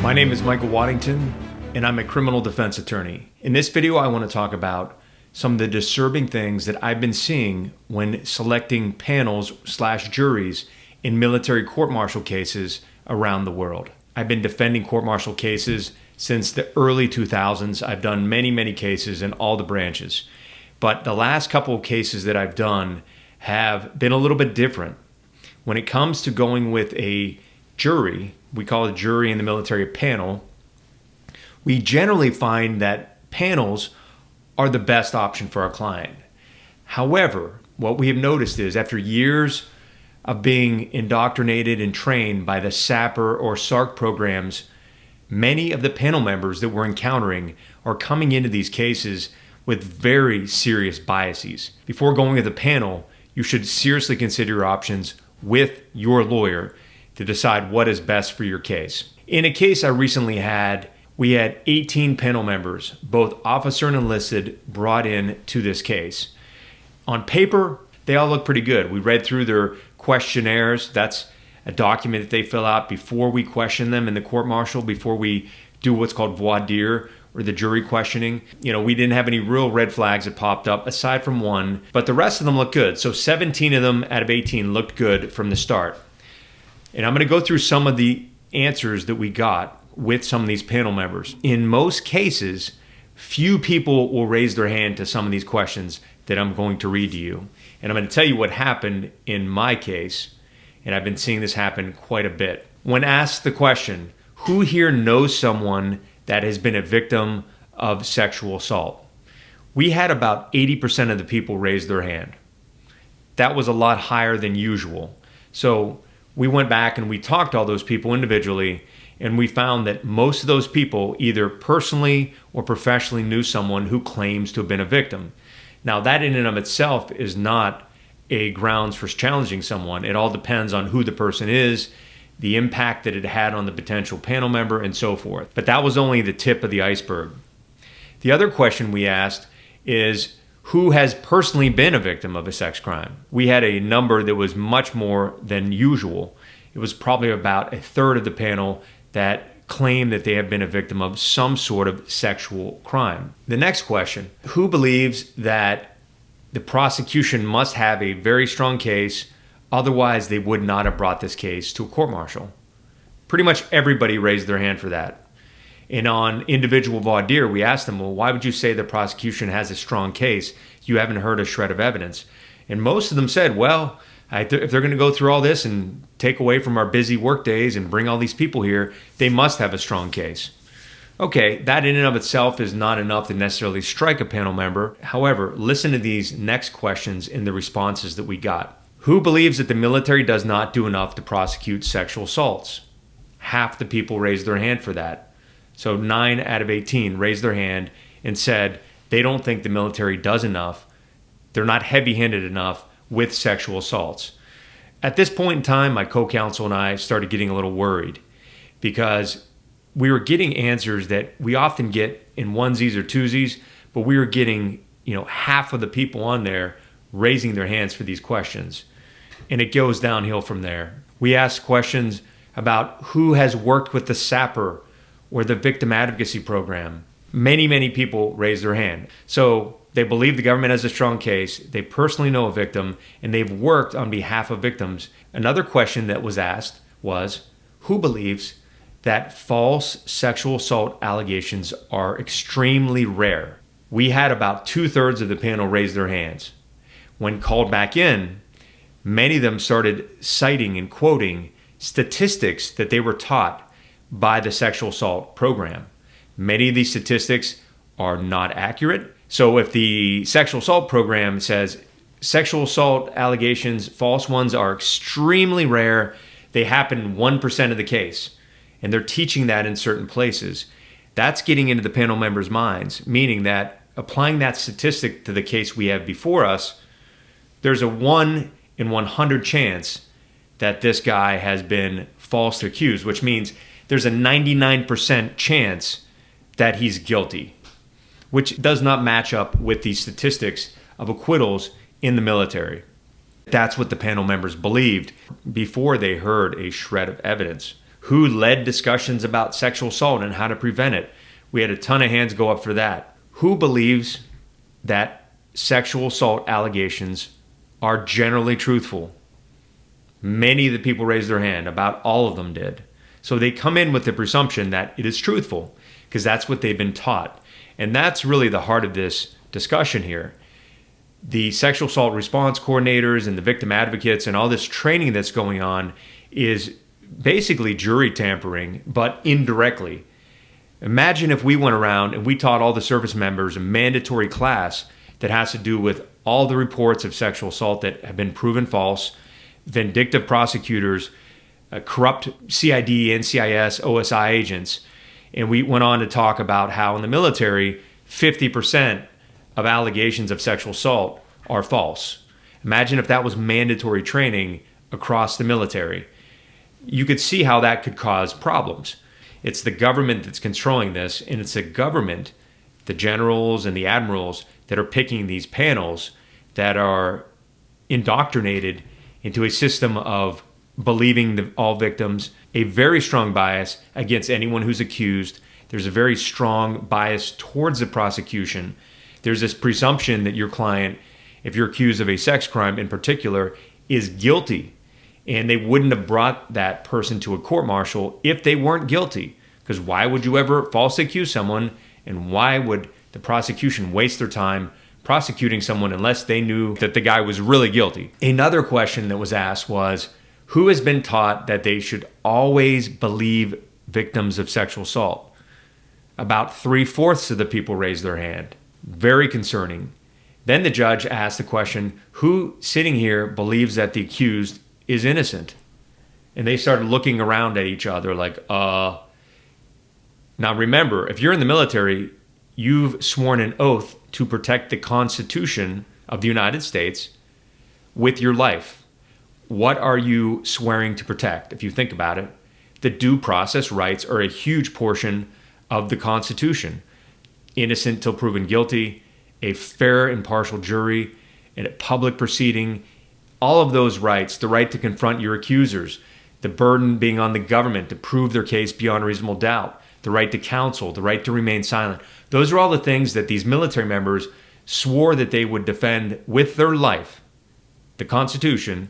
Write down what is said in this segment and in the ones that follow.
My name is Michael Waddington, and I'm a criminal defense attorney. In this video, I want to talk about some of the disturbing things that I've been seeing when selecting panels/juries in military court-martial cases around the world. I've been defending court-martial cases since the early 2000s. I've done many cases in all the branches. But the last couple of cases that I've done have been a little bit different. When it comes to going with a jury, we call a jury in the military a panel, we generally find that panels are the best option for our client. However, what we have noticed is after years of being indoctrinated and trained by the SAPR or SARC programs, many of the panel members that we're encountering are coming into these cases with very serious biases. Before going with a panel, you should seriously consider your options with your lawyer to decide what is best for your case. In a case I recently had, we had 18 panel members, both officer and enlisted, brought in to this case. On paper, they all look pretty good. We read through their questionnaires. That's a document that they fill out before we question them in the court-martial, before we do what's called voir dire, or the jury questioning. We didn't have any real red flags that popped up aside from one, but the rest of them looked good. So 17 of them out of 18 looked good from the start. And I'm going to go through some of the answers that we got with some of these panel members. In most cases, few people will raise their hand to some of these questions that I'm going to read to you. And I'm going to tell you what happened in my case, and I've been seeing this happen quite a bit. When asked the question, who here knows someone that has been a victim of sexual assault? We had about 80% of the people raise their hand. That was a lot higher than usual. So we went back and we talked to all those people individually, and we found that most of those people either personally or professionally knew someone who claims to have been a victim. Now, that in and of itself is not a grounds for challenging someone. It all depends on who the person is, the impact that it had on the potential panel member, and so forth. But that was only the tip of the iceberg. The other question we asked is, who has personally been a victim of a sex crime? We had a number that was much more than usual. It was probably about a third of the panel that claim that they have been a victim of some sort of sexual crime. The next question, who believes that the prosecution must have a very strong case, otherwise they would not have brought this case to a court-martial? Pretty much everybody raised their hand for that. And on individual voir dire, we asked them, well, why would you say the prosecution has a strong case? You haven't heard a shred of evidence. And most of them said, well, if they're going to go through all this and take away from our busy work days and bring all these people here, they must have a strong case. Okay, that in and of itself is not enough to necessarily strike a panel member. However, listen to these next questions in the responses that we got. Who believes that the military does not do enough to prosecute sexual assaults? Half the people raised their hand for that. So 9 out of 18 raised their hand and said they don't think the military does enough. They're not heavy-handed enough with sexual assaults. At this point in time, my co-counsel and I started getting a little worried because we were getting answers that we often get in onesies or twosies, but we were getting, half of the people on there raising their hands for these questions. And it goes downhill from there. We asked questions about who has worked with the SAPR or the victim advocacy program. Many people raised their hand. So they believe the government has a strong case, they personally know a victim, and they've worked on behalf of victims. Another question that was asked was, who believes that false sexual assault allegations are extremely rare? We had about 2/3 of the panel raise their hands. When called back in, many of them started citing and quoting statistics that they were taught by the sexual assault program. Many of these statistics are not accurate. So if the sexual assault program says sexual assault allegations, false ones, are extremely rare, they happen 1% of the case, and they're teaching that in certain places, that's getting into the panel members' minds, meaning that applying that statistic to the case we have before us, there's a 1 in 100 chance that this guy has been falsely accused, which means there's a 99% chance that he's guilty, which does not match up with the statistics of acquittals in the military. That's what the panel members believed before they heard a shred of evidence. Who led discussions about sexual assault and how to prevent it? We had a ton of hands go up for that. Who believes that sexual assault allegations are generally truthful? Many of the people raised their hand. About all of them did. So they come in with the presumption that it is truthful because that's what they've been taught. And that's really the heart of this discussion here. The sexual assault response coordinators and the victim advocates and all this training that's going on is basically jury tampering, but indirectly. Imagine if we went around and we taught all the service members a mandatory class that has to do with all the reports of sexual assault that have been proven false, vindictive prosecutors, corrupt CID, NCIS, OSI agents. And we went on to talk about how in the military, 50% of allegations of sexual assault are false. Imagine if that was mandatory training across the military. You could see how that could cause problems. It's the government that's controlling this, and it's the government, the generals and the admirals, that are picking these panels that are indoctrinated into a system of believing all victims, a very strong bias against anyone who's accused. There's a very strong bias towards the prosecution. There's this presumption that your client, if you're accused of a sex crime in particular, is guilty. And they wouldn't have brought that person to a court-martial if they weren't guilty. Because why would you ever falsely accuse someone? And why would the prosecution waste their time prosecuting someone unless they knew that the guy was really guilty? Another question that was asked was, who has been taught that they should always believe victims of sexual assault? About 3/4 of the people raised their hand. Very concerning. Then the judge asked the question, who sitting here believes that the accused is innocent? And they started looking around at each other like, Now remember, if you're in the military, you've sworn an oath to protect the Constitution of the United States with your life. What are you swearing to protect? If you think about it, the due process rights are a huge portion of the Constitution. Innocent till proven guilty, a fair, impartial jury, and a public proceeding. All of those rights, the right to confront your accusers, the burden being on the government to prove their case beyond reasonable doubt, the right to counsel, the right to remain silent. Those are all the things that these military members swore that they would defend with their life, the Constitution,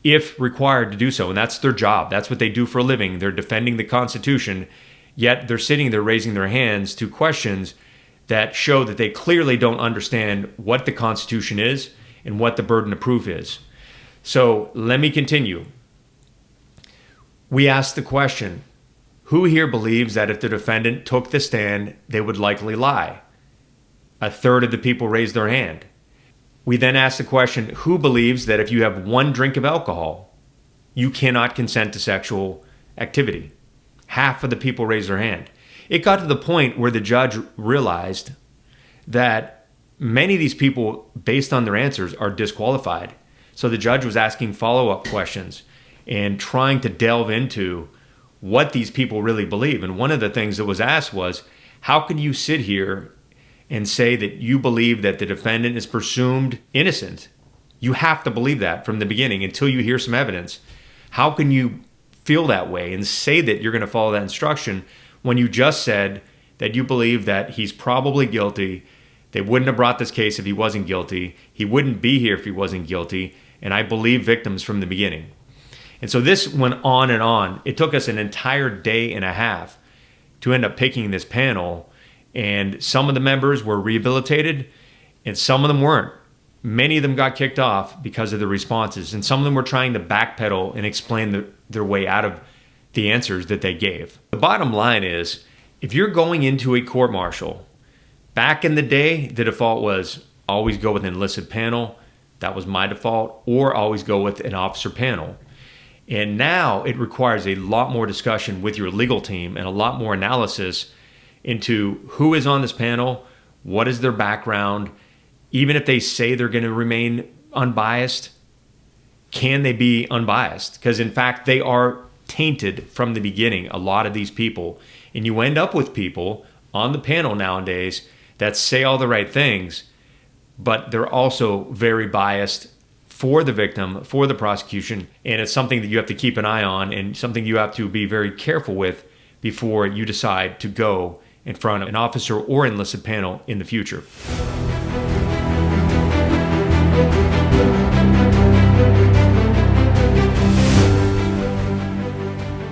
if required to do so. And that's their job. That's what they do for a living. They're defending the Constitution, yet they're sitting there raising their hands to questions that show that they clearly don't understand what the Constitution is and what the burden of proof is. So let me continue. We asked the question, who here believes that if the defendant took the stand, they would likely lie? 1/3 of the people raised their hand. We then asked the question, who believes that if you have one drink of alcohol, you cannot consent to sexual activity? 1/2 of the people raised their hand. It got to the point where the judge realized that many of these people, based on their answers, are disqualified. So the judge was asking follow-up questions and trying to delve into what these people really believe. And one of the things that was asked was, how can you sit here and say that you believe that the defendant is presumed innocent? You have to believe that from the beginning until you hear some evidence. How can you feel that way and say that you're going to follow that instruction when you just said that you believe that he's probably guilty? They wouldn't have brought this case if he wasn't guilty. He wouldn't be here if he wasn't guilty. And I believe victims from the beginning. And so this went on and on. It took us an entire day and a half to end up picking this panel. And some of the members were rehabilitated and some of them weren't. Many of them got kicked off because of the responses. And some of them were trying to backpedal and explain their way out of the answers that they gave. The bottom line is, if you're going into a court-martial, back in the day, the default was always go with an enlisted panel. That was my default. Or always go with an officer panel. And now it requires a lot more discussion with your legal team and a lot more analysis into who is on this panel, what is their background, even if they say they're going to remain unbiased, can they be unbiased? Because in fact, they are tainted from the beginning, a lot of these people. And you end up with people on the panel nowadays that say all the right things, but they're also very biased for the victim, for the prosecution, and it's something that you have to keep an eye on and something you have to be very careful with before you decide to go in front of an officer or enlisted panel in the future.